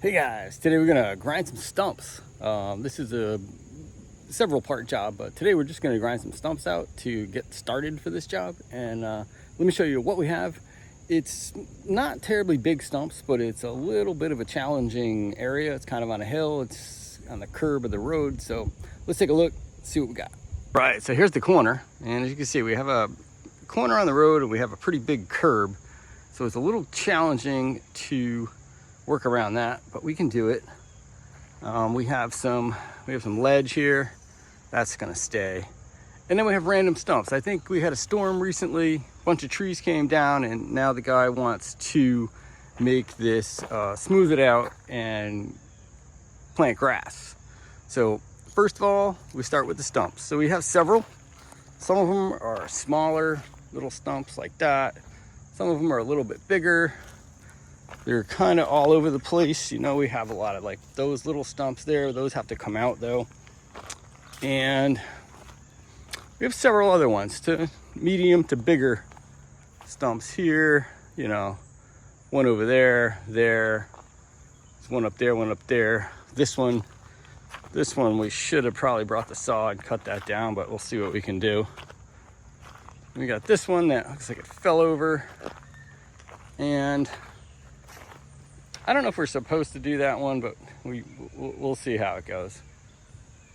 Hey guys, today we're gonna grind some stumps. This is a several part job, but today we're just gonna grind some stumps out to get started for this job. And let me show you what we have. It's not terribly big stumps, but it's a little bit of a challenging area. It's kind of on a hill, it's on the curb of the road. So let's take a look, see what we got. Right, so here's the corner. And as you can see, we have a corner on the road and we have a pretty big curb. So it's a little challenging to work around that, but we can do it. We have some ledge here that's gonna stay, and then we have random stumps. I think we had a storm recently, a bunch of trees came down, and now the guy wants to make this smooth it out and plant grass. So first of all, we start with the stumps. So we have several. Some of them are smaller little stumps like that. Some of them are a little bit bigger. They're kind of all over the place. You know, we have a lot of like those little stumps there. Those have to come out though. And we have several other ones, to medium to bigger stumps here. You know, one over there, there's one up there, one up there. This one we should have probably brought the saw and cut that down, but we'll see what we can do. We got this one that looks like it fell over, and I don't know if we're supposed to do that one, but we'll see how it goes.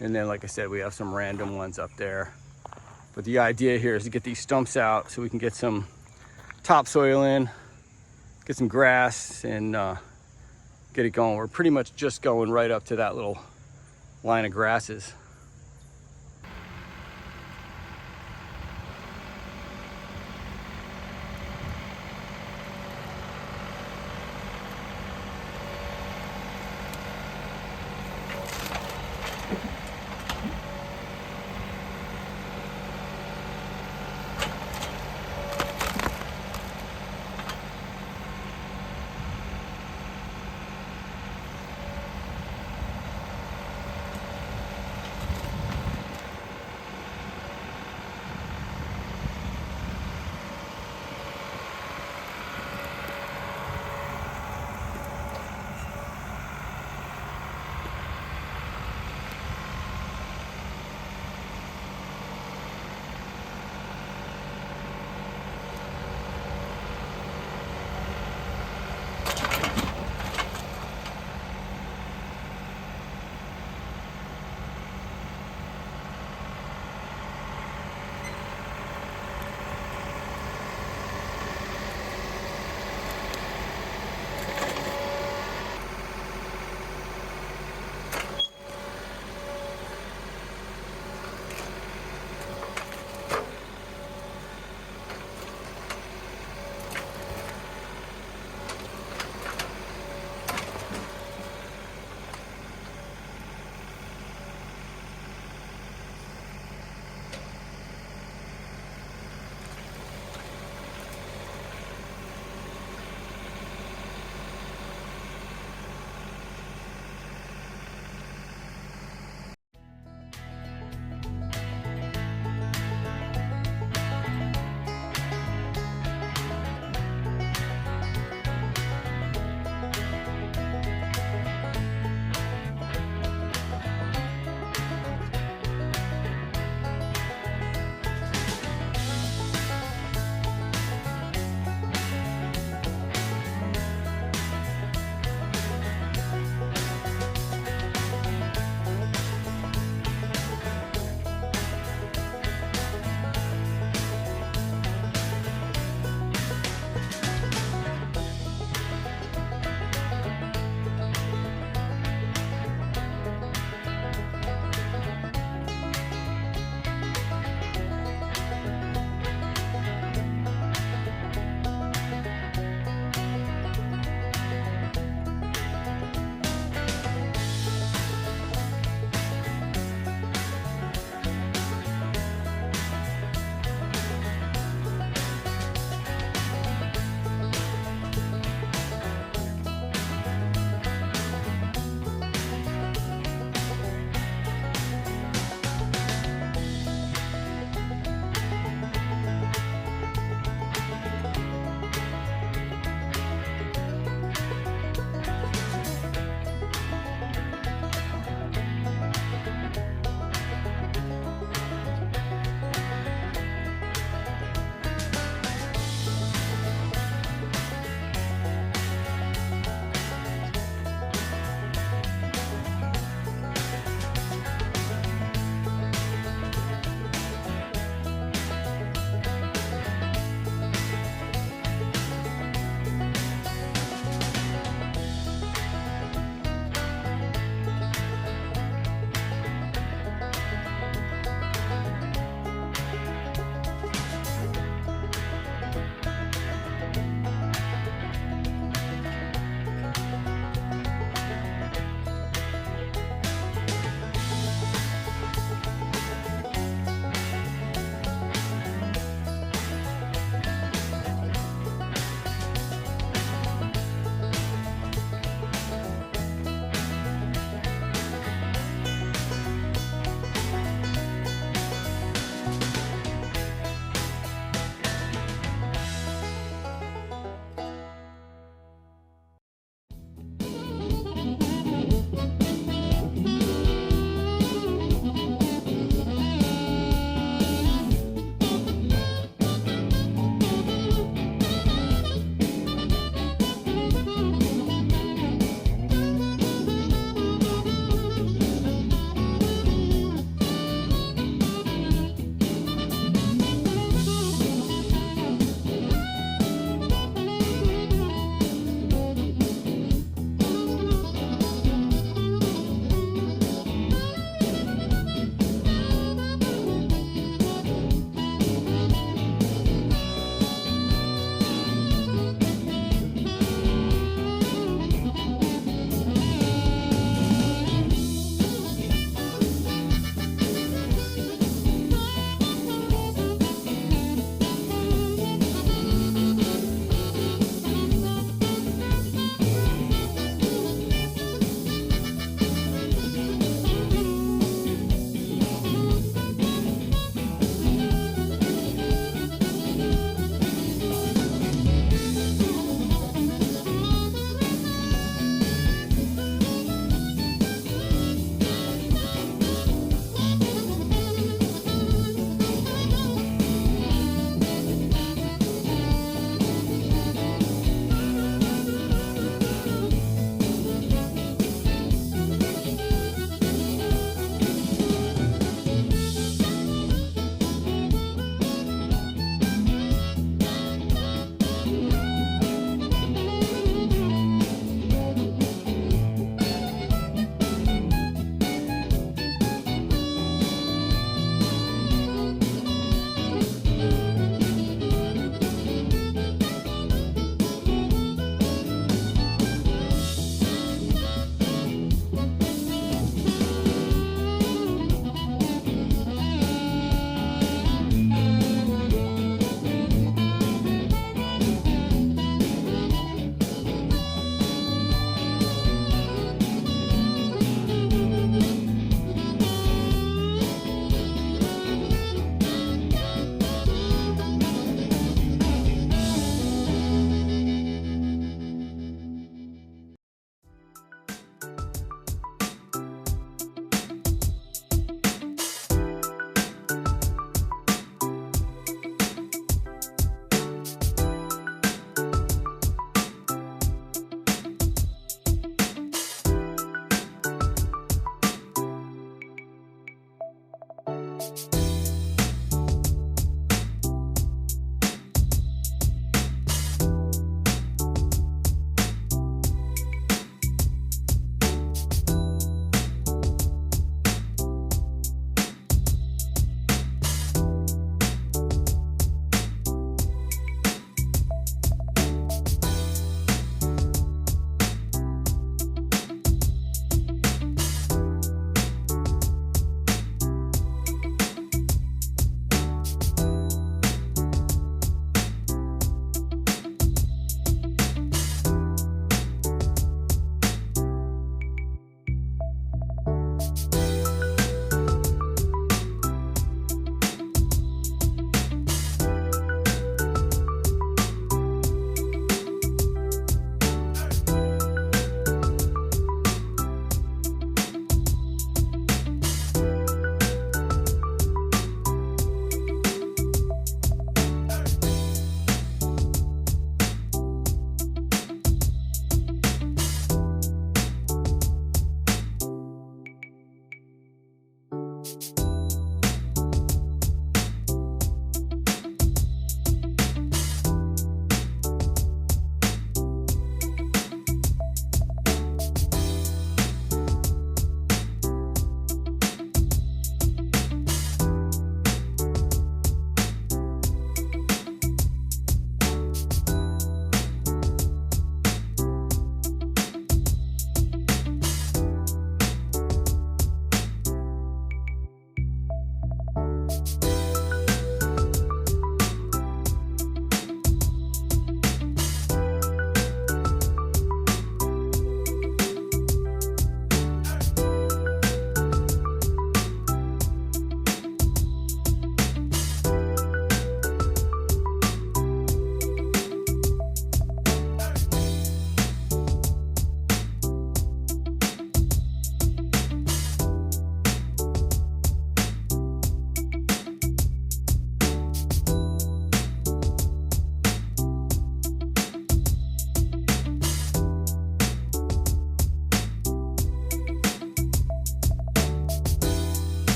And then, like I said, we have some random ones up there. But the idea here is to get these stumps out so we can get some topsoil in, get some grass, and get it going. We're pretty much just going right up to that little line of grasses.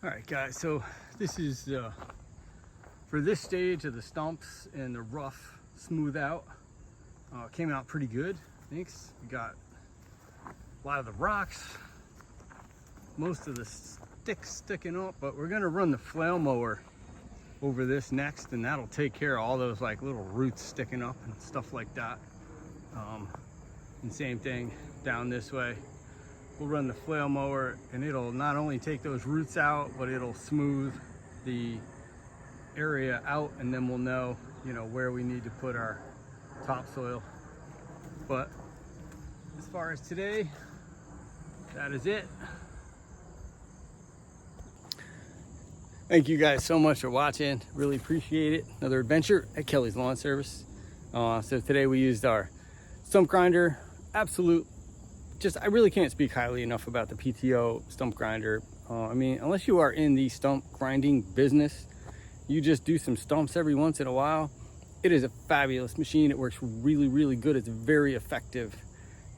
All right, guys, so this is for this stage of the stumps and the rough smooth out. Came out pretty good, thanks. We got a lot of the rocks, most of the sticks sticking up, but we're gonna run the flail mower over this next, and that'll take care of all those like little roots sticking up and stuff like that. And same thing down this way. We'll run the flail mower and it'll not only take those roots out, but it'll smooth the area out, and then we'll know, you know, where we need to put our topsoil. But as far as today, that is it. Thank you guys so much for watching. Really appreciate it. Another adventure at Kelly's Lawn Service. So today we used our stump grinder. Absolute, I really can't speak highly enough about the PTO stump grinder. I mean, unless you are in the stump grinding business, you just do some stumps every once in a while, it is a fabulous machine. It works really, really good. It's very effective,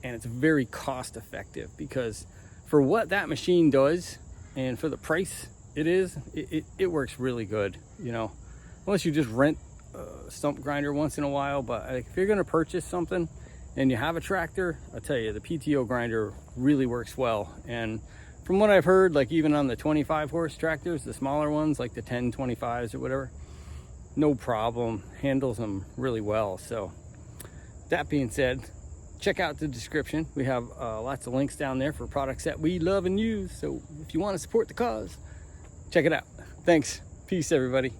and it's very cost effective, because for what that machine does and for the price it works really good, you know, unless you just rent a stump grinder once in a while. But if you're going to purchase something and you have a tractor, I tell you, the PTO grinder really works well. And from what I've heard, like even on the 25 horse tractors, the smaller ones, like the 1025s or whatever, no problem, handles them really well. So that being said, check out the description. We have lots of links down there for products that we love and use. So if you want to support the cause, check it out. Thanks. Peace, everybody.